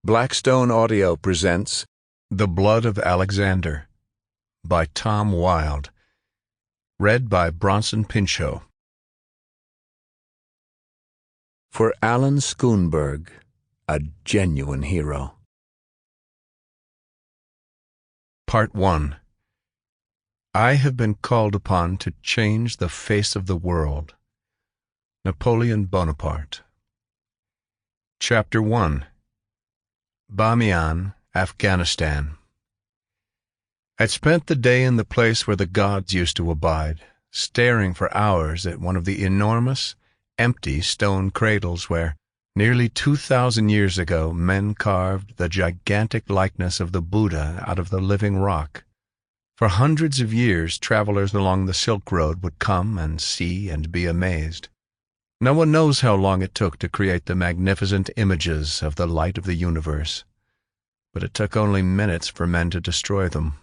Blackstone Audio presents The Blood of Alexander by Tom Wilde. Read by Bronson Pinchot. For Alan Schoenberg, a genuine hero. Part 1. I have been called upon to change the face of the world. Napoleon Bonaparte. Chapter 1. Bamiyan, Afghanistan. I'd spent the day in the place where the gods used to abide, staring for hours at one of the enormous, empty stone cradles where, nearly 2,000 years ago, men carved the gigantic likeness of the Buddha out of the living rock. For hundreds of years, travelers along the Silk Road would come and see and be amazed. No one knows how long it took to create the magnificent images of the light of the universe, but it took only minutes for men to destroy them.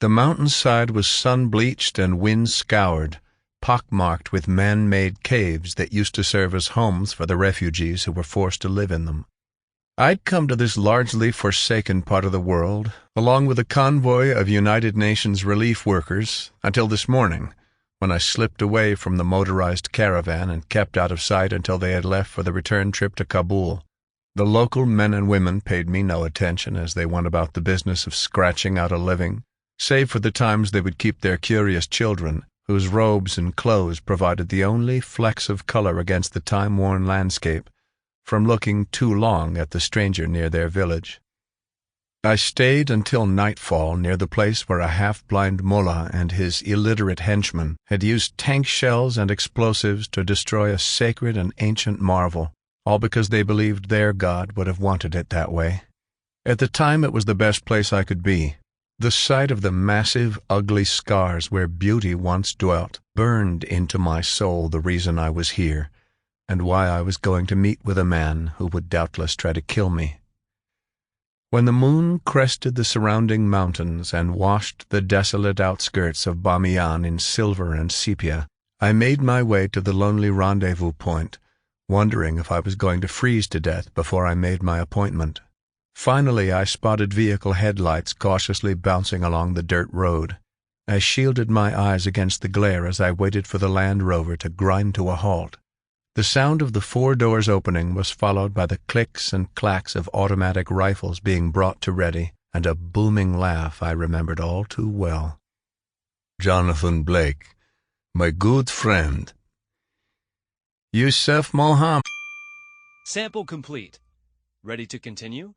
The mountainside was sun-bleached and wind-scoured, pockmarked with man-made caves that used to serve as homes for the refugees who were forced to live in them. I'd come to this largely forsaken part of the world, along with a convoy of United Nations relief workers, until this morning, when I slipped away from the motorized caravan and kept out of sight until they had left for the return trip to Kabul. The local men and women paid me no attention as they went about the business of scratching out a living, save for the times they would keep their curious children, whose robes and clothes provided the only flecks of color against the time-worn landscape, from looking too long at the stranger near their village. I stayed until nightfall near the place where a half-blind mullah and his illiterate henchmen had used tank shells and explosives to destroy a sacred and ancient marvel, all because they believed their God would have wanted it that way. At the time it was the best place I could be. The sight of the massive, ugly scars where beauty once dwelt burned into my soul the reason I was here, and why I was going to meet with a man who would doubtless try to kill me. When the moon crested the surrounding mountains and washed the desolate outskirts of Bamiyan in silver and sepia, I made my way to the lonely rendezvous point, wondering if I was going to freeze to death before I made my appointment. Finally, I spotted vehicle headlights cautiously bouncing along the dirt road. I shielded my eyes against the glare as I waited for the Land Rover to grind to a halt. The sound of the 4 doors opening was followed by the clicks and clacks of automatic rifles being brought to ready, and a booming laugh I remembered all too well. "Jonathan Blake, my good friend." "Yusuf Mohammed." Sample complete. Ready to continue?